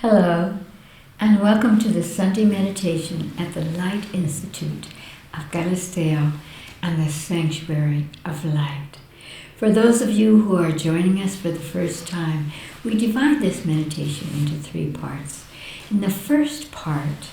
Hello, and welcome to the Sunday meditation at the Light Institute of Galisteo and the Sanctuary of Light. For those of you who are joining us for the first time, we divide this meditation into 3 parts. In the first part,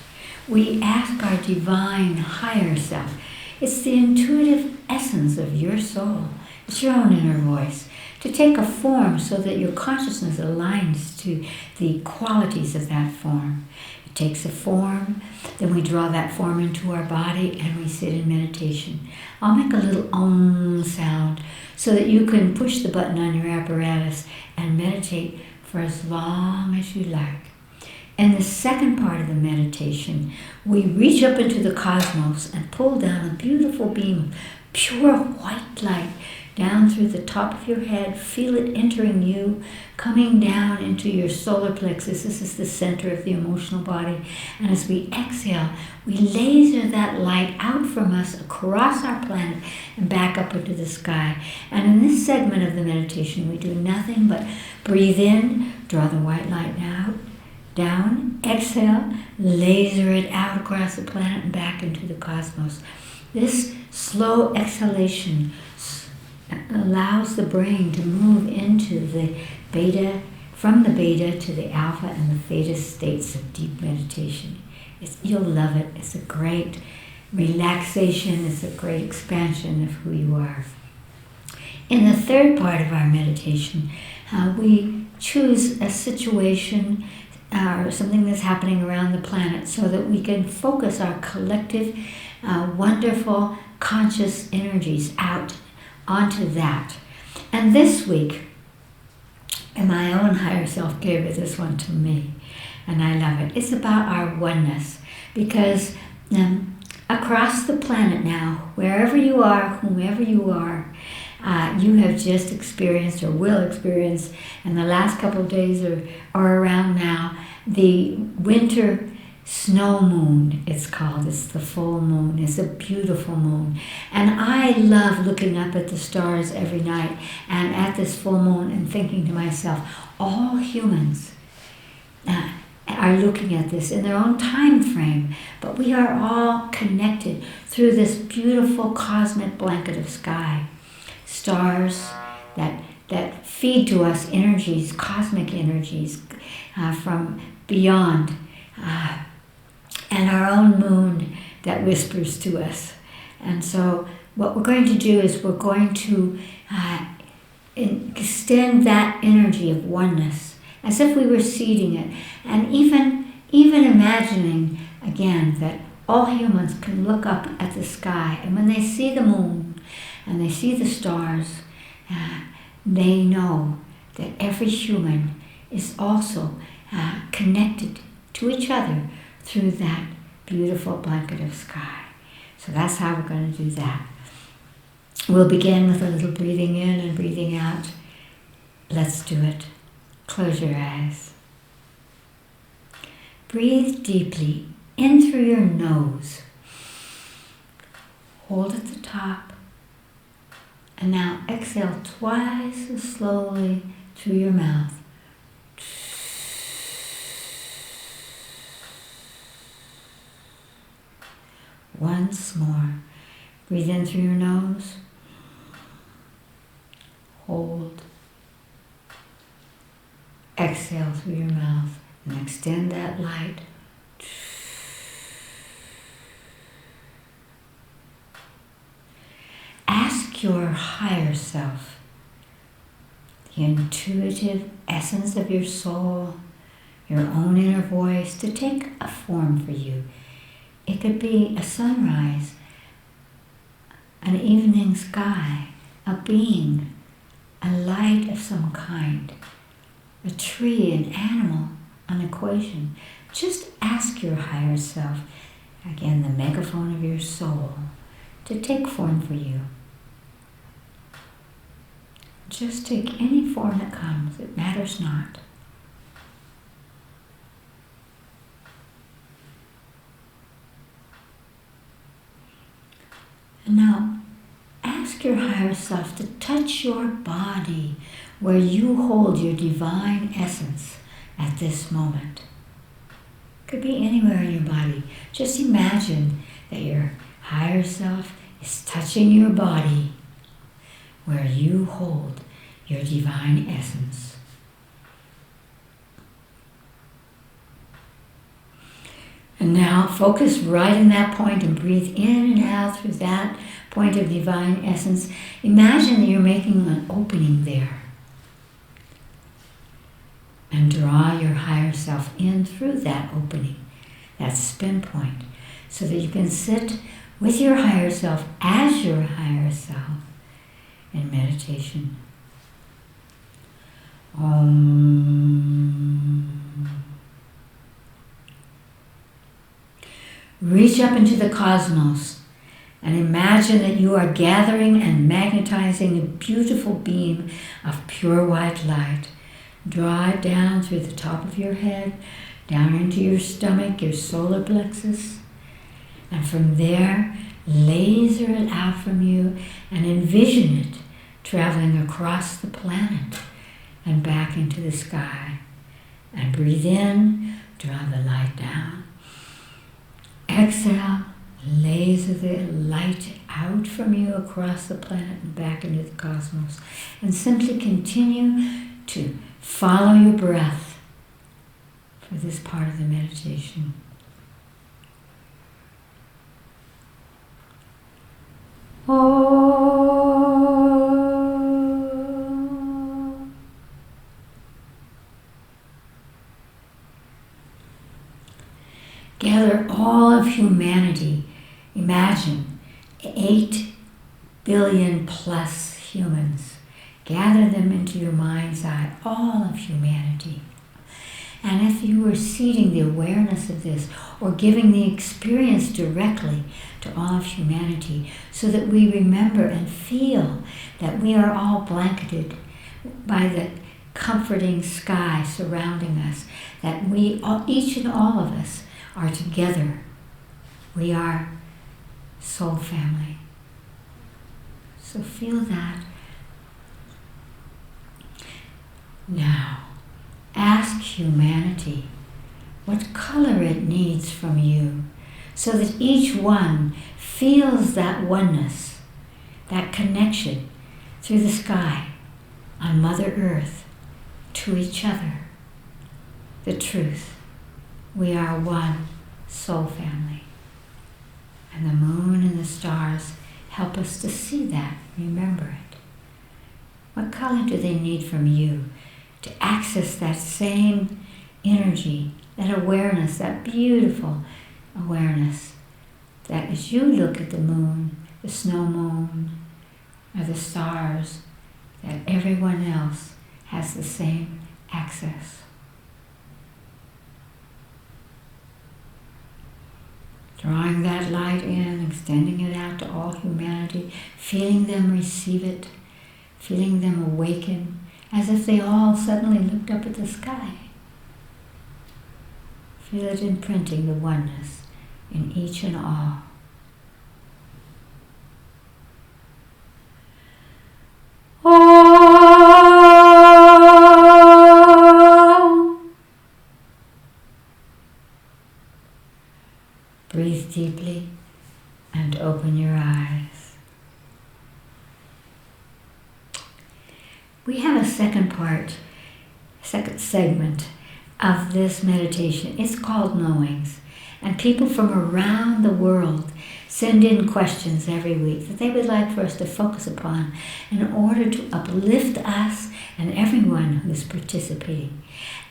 we ask our divine higher self. It's the intuitive essence of your soul. It's your own inner voice, to take a form so that your consciousness aligns to the qualities of that form. It takes a form, then we draw that form into our body and we sit in meditation. I'll make a little om sound so that you can push the button on your apparatus and meditate for as long as you like. In the second part of the meditation, we reach up into the cosmos and pull down a beautiful beam of pure white light down through the top of your head. Feel it entering you, coming down into your solar plexus. This is the center of the emotional body. And as we exhale, we laser that light out from us across our planet and back up into the sky. And in this segment of the meditation, we do nothing but breathe in, draw the white light out, down, exhale, laser it out across the planet and back into the cosmos. This slow exhalation allows the brain to move into the beta, from the beta to the alpha and the theta states of deep meditation. You'll love it. It's a great relaxation. It's a great expansion of who you are. In the third part of our meditation, we choose a situation or something that's happening around the planet so that we can focus our collective, wonderful, conscious energies out onto that. And this week, my own higher self gave this one to me, and I love it. It's about our oneness, because across the planet now, wherever you are, whomever you are, you have just experienced or will experience, and the last couple of days are around now, the winter snow moon, it's called. It's the full moon. It's a beautiful moon. And I love looking up at the stars every night and at this full moon and thinking to myself, all humans are looking at this in their own time frame, but we are all connected through this beautiful cosmic blanket of sky. Stars that feed to us energies, cosmic energies from beyond, and our own moon that whispers to us. And so what we're going to do is we're going to extend that energy of oneness as if we were seeding it, and even imagining again that all humans can look up at the sky, and when they see the moon and they see the stars, they know that every human is also connected to each other through that beautiful blanket of sky. So that's how we're going to do that. We'll begin with a little breathing in and breathing out. Let's do it. Close your eyes. Breathe deeply in through your nose. Hold at the top. And now exhale twice as slowly through your mouth. Once more. Breathe in through your nose. Hold. Exhale through your mouth and extend that light. Ask your higher self, the intuitive essence of your soul, your own inner voice, to take a form for you. It could be a sunrise, an evening sky, a being, a light of some kind, a tree, an animal, an equation. Just ask your higher self, again the megaphone of your soul, to take form for you. Just take any form that comes, it matters not. And now, ask your higher self to touch your body where you hold your divine essence at this moment. Could be anywhere in your body. Just imagine that your higher self is touching your body where you hold your divine essence. And now focus right in that point and breathe in and out through that point of divine essence. Imagine that you're making an opening there. And draw your higher self in through that opening, that spin point, so that you can sit with your higher self as your higher self in meditation. Om. Reach up into the cosmos and imagine that you are gathering and magnetizing a beautiful beam of pure white light. Draw it down through the top of your head, down into your stomach, your solar plexus. And from there, laser it out from you and envision it traveling across the planet and back into the sky. And breathe in, draw the light down. Exhale, laser the light out from you across the planet and back into the cosmos. And simply continue to follow your breath for this part of the meditation. Oh. Gather all of humanity. Imagine 8 billion plus humans. Gather them into your mind's eye, all of humanity. And if you were seeding the awareness of this or giving the experience directly to all of humanity so that we remember and feel that we are all blanketed by the comforting sky surrounding us, that we, each and all of us, are together. We are soul family. So feel that. Now, ask humanity what color it needs from you so that each one feels that oneness, that connection through the sky, on Mother Earth, to each other. The truth, we are one soul family. And the moon and the stars help us to see that, remember it. What color do they need from you to access that same energy, that awareness, that beautiful awareness, that as you look at the moon, the snow moon, or the stars, that everyone else has the same access. Drawing that light in, extending it out to all humanity, feeling them receive it, feeling them awaken, as if they all suddenly looked up at the sky. Feel it imprinting the oneness in each and all. Oh. Breathe deeply and open your eyes. We have a second segment of this meditation. It's called Knowings. And people from around the world send in questions every week that they would like for us to focus upon in order to uplift us and everyone who's participating.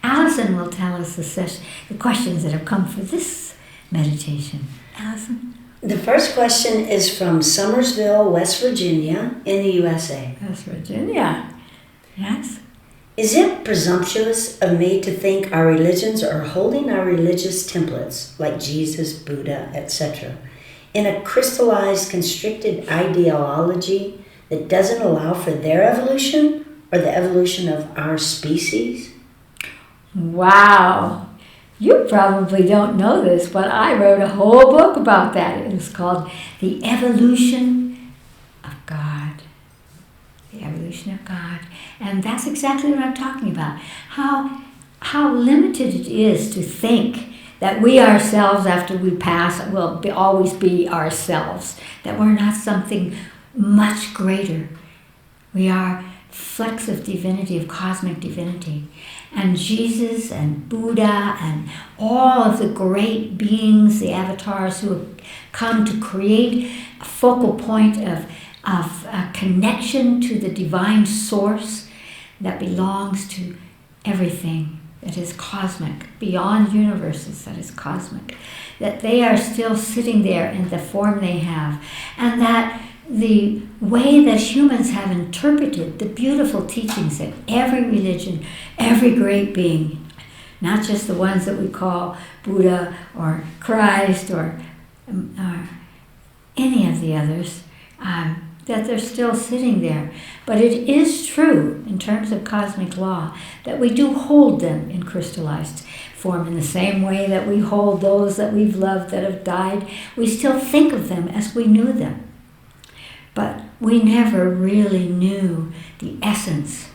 Allison will tell us the questions that have come for this meditation. Allison? The first question is from Summersville, West Virginia, in the U.S.A. West Virginia. Yes? Is it presumptuous of me to think our religions are holding our religious templates, like Jesus, Buddha, etc., in a crystallized, constricted ideology that doesn't allow for their evolution or the evolution of our species? Wow! You probably don't know this, but I wrote a whole book about that. It was called The Evolution of God. The Evolution of God. And that's exactly what I'm talking about. How limited it is to think that we ourselves, after we pass, will always be ourselves, that we're not something much greater. We are flecks of divinity, of cosmic divinity. And Jesus and Buddha and all of the great beings, the avatars who have come to create a focal point of a connection to the divine source that belongs to everything that is cosmic, beyond universes that is cosmic, that they are still sitting there in the form they have, and that the way that humans have interpreted the beautiful teachings of every religion, every great being, not just the ones that we call Buddha or Christ or any of the others, that they're still sitting there. But it is true, in terms of cosmic law, that we do hold them in crystallized form in the same way that we hold those that we've loved that have died. We still think of them as we knew them. But we never really knew the essence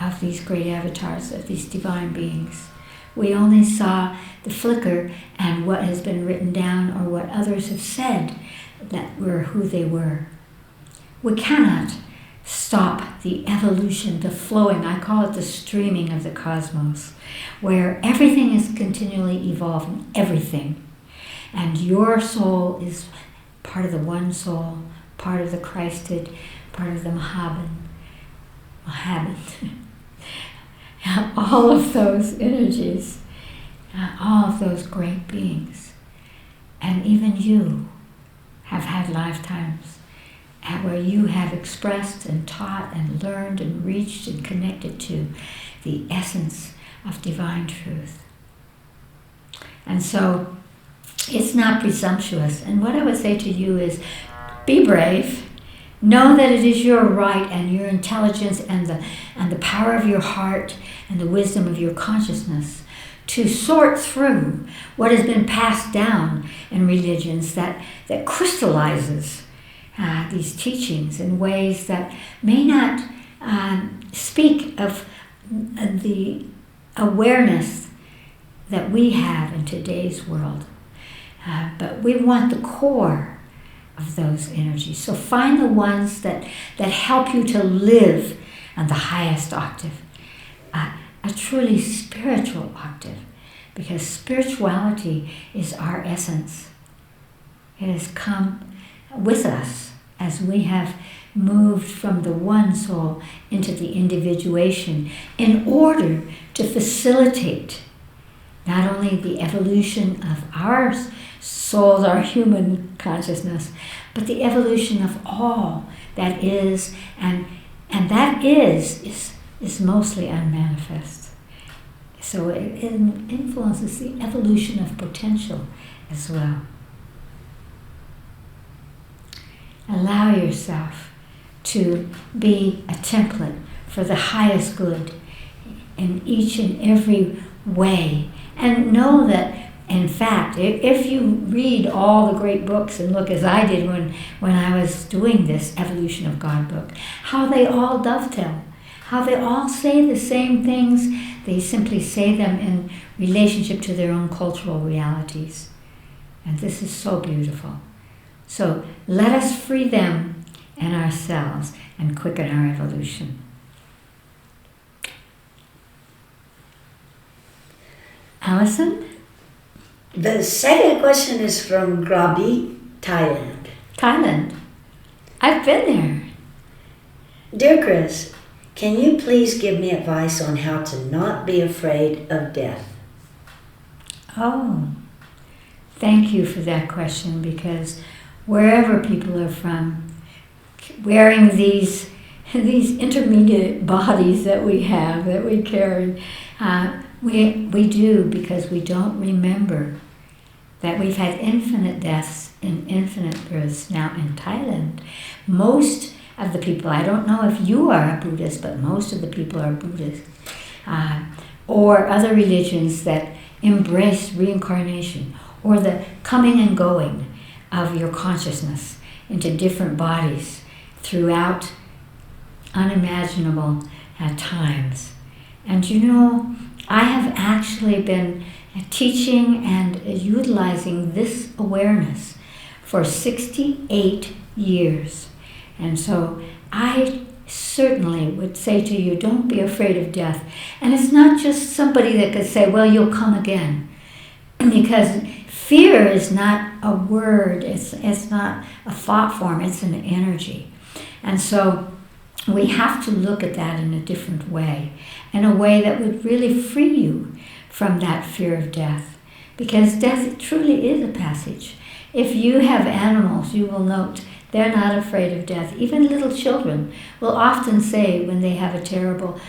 of these great avatars, of these divine beings. We only saw the flicker and what has been written down or what others have said that were who they were. We cannot stop the evolution, the flowing, I call it the streaming of the cosmos, where everything is continually evolving, everything. And your soul is part of the one soul, part of the Christed, part of the Mohammed. All of those energies, all of those great beings. And even you have had lifetimes where you have expressed and taught and learned and reached and connected to the essence of divine truth. And so it's not presumptuous. And what I would say to you is, be brave. Know that it is your right and your intelligence and the power of your heart and the wisdom of your consciousness to sort through what has been passed down in religions that crystallizes these teachings in ways that may not speak of the awareness that we have in today's world. But we want the core of those energies. So find the ones that help you to live on the highest octave, a truly spiritual octave, because spirituality is our essence. It has come with us as we have moved from the one soul into the individuation in order to facilitate not only the evolution of our souls, our human consciousness, but the evolution of all that is, and that is mostly unmanifest. So it influences the evolution of potential as well. Allow yourself to be a template for the highest good in each and every way. And know that, in fact, if you read all the great books and look as I did when I was doing this Evolution of God book, how they all dovetail, how they all say the same things, they simply say them in relationship to their own cultural realities. And this is so beautiful. So let us free them and ourselves and quicken our evolution. Allison? The second question is from Krabi, Thailand. Thailand. I've been there. Dear Chris, can you please give me advice on how to not be afraid of death? Oh, thank you for that question, because wherever people are from, wearing these intermediate bodies that we have, that we carry, we do because we don't remember that we've had infinite deaths and infinite births. Now in Thailand, most of the people, I don't know if you are a Buddhist, but most of the people are Buddhist, or other religions that embrace reincarnation, or the coming and going of your consciousness into different bodies throughout unimaginable times. And you know, I have actually been teaching and utilizing this awareness for 68 years. And so I certainly would say to you, don't be afraid of death. And it's not just somebody that could say, well, you'll come again. Because fear is not a word, it's not a thought form, it's an energy. And so we have to look at that in a different way, in a way that would really free you from that fear of death. Because death truly is a passage. If you have animals, you will note they're not afraid of death. Even little children will often say when they have a terrible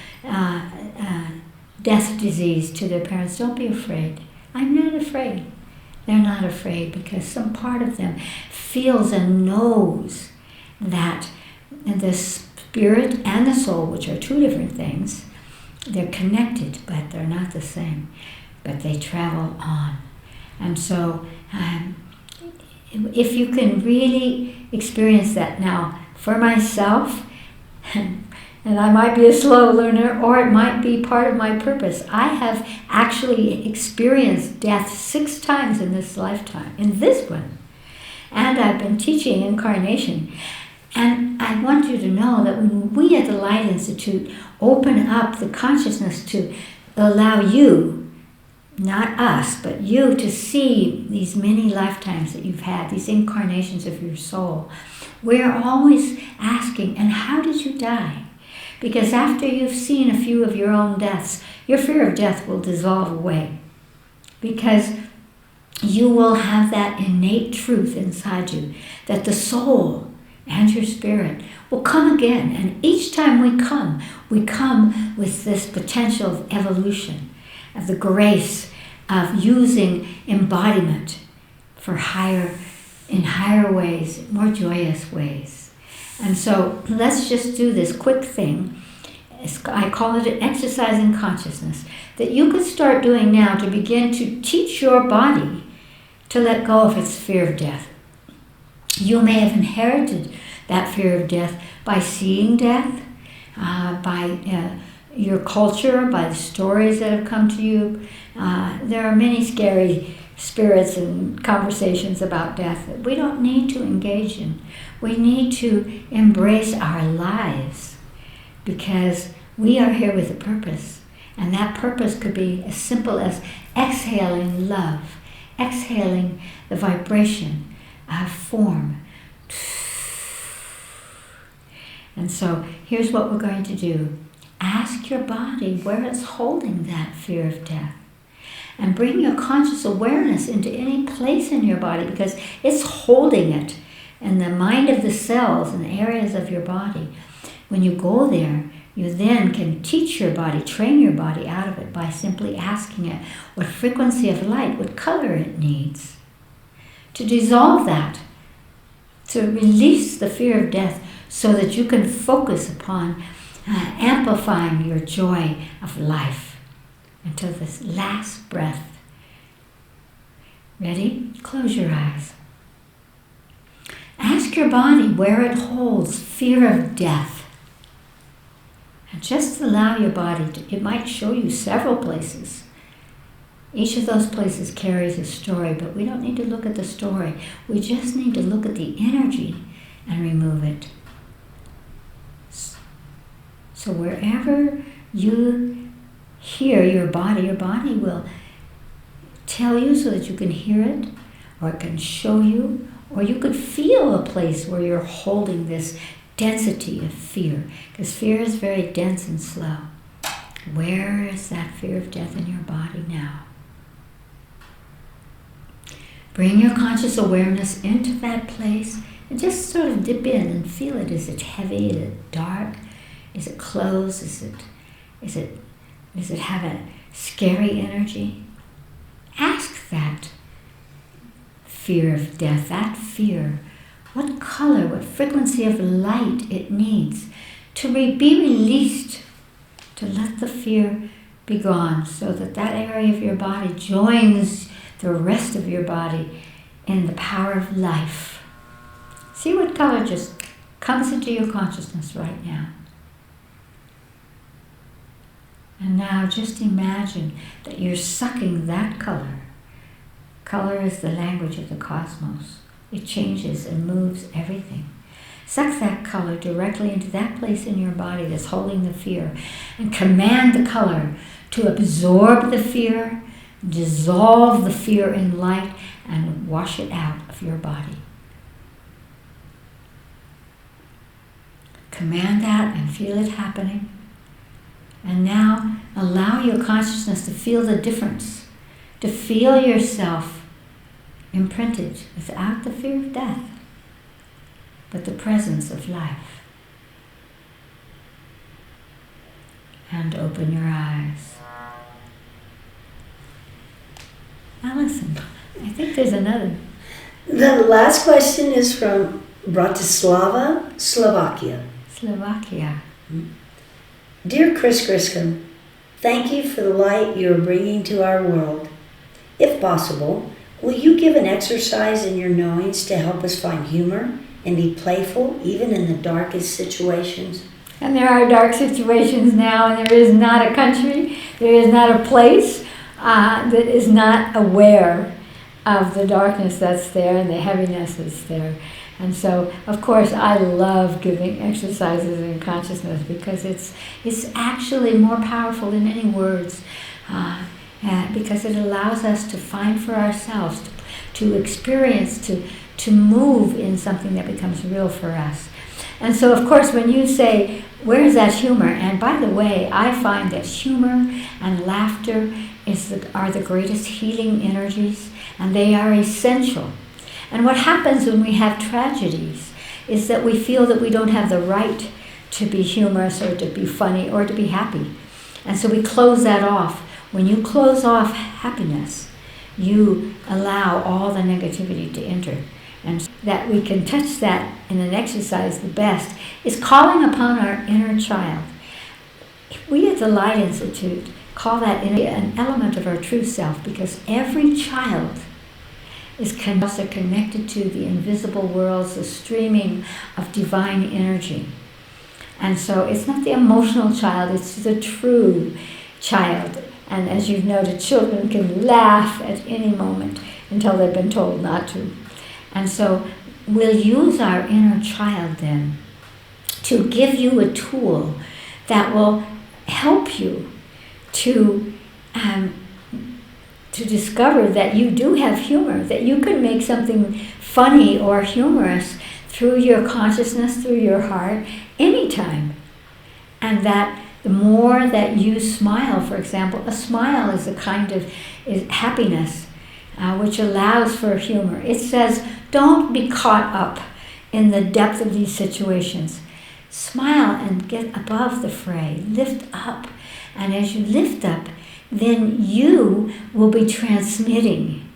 death disease to their parents, don't be afraid. I'm not afraid. They're not afraid because some part of them feels and knows that the spirit and the soul, which are two different things, they're connected, but they're not the same. But they travel on. And so if you can really experience that now, for myself, and I might be a slow learner, or it might be part of my purpose. I have actually experienced death 6 times in this lifetime, in this one. And I've been teaching incarnation. And I want you to know that when we at the Light Institute open up the consciousness to allow you, not us, but you to see these many lifetimes that you've had, these incarnations of your soul, we're always asking, and how did you die? Because after you've seen a few of your own deaths, your fear of death will dissolve away. Because you will have that innate truth inside you that the soul and your spirit will come again. And each time we come with this potential of evolution, of the grace of using embodiment for in higher ways, more joyous ways. And so let's just do this quick thing. I call it an exercise in consciousness that you could start doing now to begin to teach your body to let go of its fear of death. You may have inherited that fear of death by seeing death, by your culture, by the stories that have come to you. There are many scary spirits and conversations about death that we don't need to engage in. We need to embrace our lives because we are here with a purpose. And that purpose could be as simple as exhaling love, exhaling the vibration of form. And so here's what we're going to do. Ask your body where it's holding that fear of death. And bring your conscious awareness into any place in your body because it's holding it in the mind of the cells and areas of your body. When you go there, you then can teach your body, train your body out of it by simply asking it what frequency of light, what color it needs. To dissolve that, to release the fear of death so that you can focus upon amplifying your joy of life. Until this last breath. Ready? Close your eyes. Ask your body where it holds fear of death. And just allow your body to, it might show you several places. Each of those places carries a story, but we don't need to look at the story. We just need to look at the energy and remove it. So wherever you hear your body will tell you so that you can hear it, or it can show you, or you could feel a place where you're holding this density of fear, because fear is very dense and slow. Where is that fear of death in your body now? Bring your conscious awareness into that place and just sort of dip in and feel it. Is it heavy? Is it dark? Is it closed? Does it have a scary energy? Ask that fear of death, that fear, what color, what frequency of light it needs to be released, to let the fear be gone so that that area of your body joins the rest of your body in the power of life. See what color just comes into your consciousness right now. And now just imagine that you're sucking that color. Color is the language of the cosmos. It changes and moves everything. Suck that color directly into that place in your body that's holding the fear, and command the color to absorb the fear, dissolve the fear in light, and wash it out of your body. Command that and feel it happening. And now allow your consciousness to feel the difference, to feel yourself imprinted without the fear of death, but the presence of life. And open your eyes. Now listen, I think there's another. The last question is from Bratislava, Slovakia. Slovakia. Dear Chris Griscom, thank you for the light you are bringing to our world. If possible, will you give an exercise in your knowings to help us find humor and be playful even in the darkest situations? And there are dark situations now, and there is not a country, there is not a place that is not aware of the darkness that's there and the heaviness that's there. And so, of course, I love giving exercises in consciousness because it's actually more powerful than any words, because it allows us to find for ourselves, to experience, to move in something that becomes real for us. And so, of course, when you say, where is that humor? And by the way, I find that humor and laughter are the greatest healing energies, and they are essential. And what happens when we have tragedies is that we feel that we don't have the right to be humorous or to be funny or to be happy. And so we close that off. When you close off happiness, you allow all the negativity to enter. And that we can touch that in an exercise the best is calling upon our inner child. We at the Light Institute call that an element of our true self, because every child is also connected to the invisible worlds, the streaming of divine energy. And so it's not the emotional child, it's the true child. And as you've noted, children can laugh at any moment until they've been told not to. And so we'll use our inner child then to give you a tool that will help you to discover that you do have humor, that you can make something funny or humorous through your consciousness, through your heart, anytime. And that the more that you smile, for example, a smile is a kind of happiness, which allows for humor. It says, don't be caught up in the depth of these situations. Smile and get above the fray. Lift up. And as you lift up, then you will be transmitting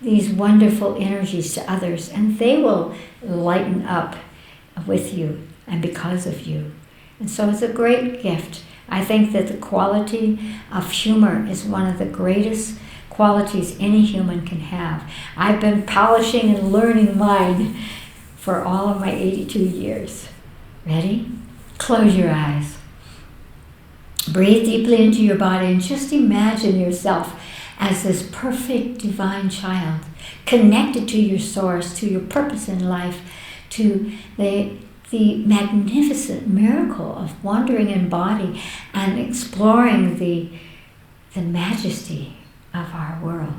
these wonderful energies to others, and they will lighten up with you and because of you. And so it's a great gift. I think that the quality of humor is one of the greatest qualities any human can have. I've been polishing and learning mine for all of my 82 years. Ready? Close your eyes. Breathe deeply into your body and just imagine yourself as this perfect divine child, connected to your source, to your purpose in life, to the magnificent miracle of wandering in body and exploring the majesty of our world.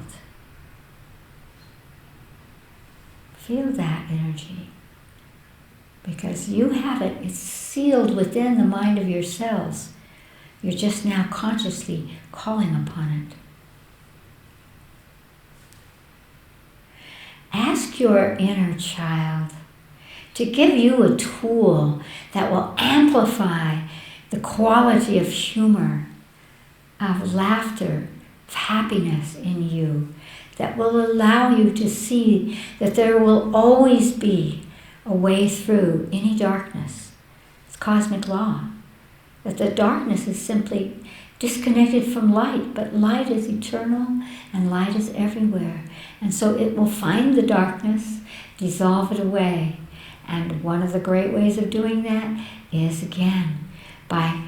Feel that energy, because you have it. It's sealed within the mind of your cells. You're just now consciously calling upon it. Ask your inner child to give you a tool that will amplify the quality of humor, of laughter, of happiness in you, that will allow you to see that there will always be a way through any darkness. It's cosmic law. That the darkness is simply disconnected from light, but light is eternal and light is everywhere. And so it will find the darkness, dissolve it away. And one of the great ways of doing that is, again, by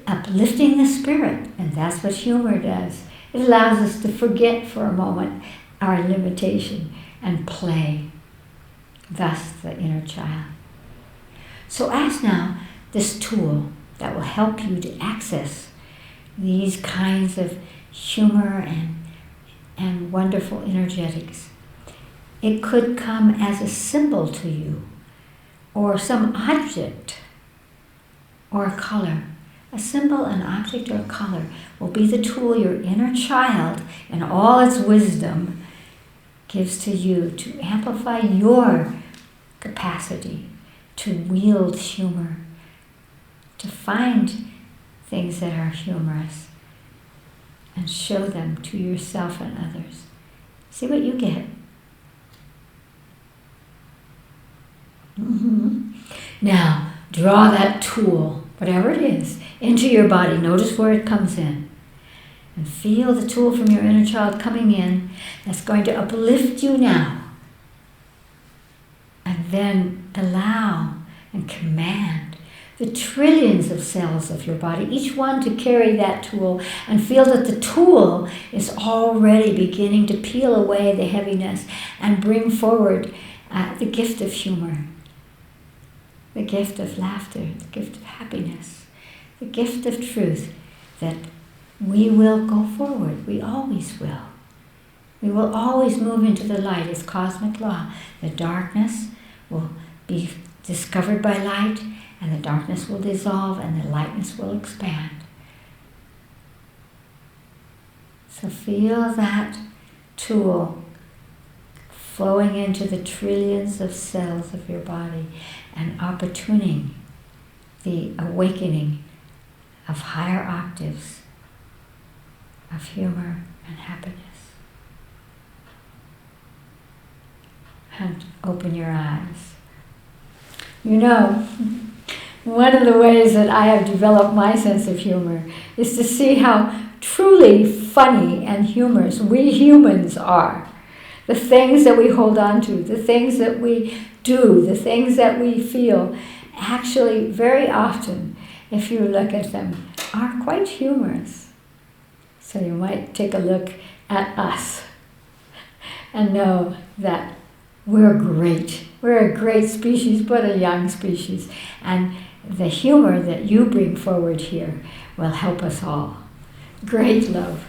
uplifting the spirit, and that's what humor does. It allows us to forget for a moment our limitation and play, thus the inner child. So ask now this tool that will help you to access these kinds of humor and wonderful energetics. It could come as a symbol to you, or some object, or a color. A symbol, an object, or a color will be the tool your inner child, in all its wisdom, gives to you to amplify your capacity to wield humor, to find things that are humorous and show them to yourself and others. See what you get. Now, draw that tool, whatever it is, into your body. Notice where it comes in. And feel the tool from your inner child coming in that's going to uplift you now. And then allow and command the trillions of cells of your body, each one to carry that tool, and feel that the tool is already beginning to peel away the heaviness and bring forward the gift of humor, the gift of laughter, the gift of happiness, the gift of truth, that we will go forward. We always will. We will always move into the light. It's cosmic law. The darkness will be discovered by light, and the darkness will dissolve, and the lightness will expand. So feel that tool flowing into the trillions of cells of your body and opportuning the awakening of higher octaves of humor and happiness. And open your eyes. You know, one of the ways that I have developed my sense of humor is to see how truly funny and humorous we humans are. The things that we hold on to, the things that we do, the things that we feel, actually very often, if you look at them, are quite humorous. So you might take a look at us and know that we're great. We're a great species, but a young species. And the humor that you bring forward here will help us all. Great love.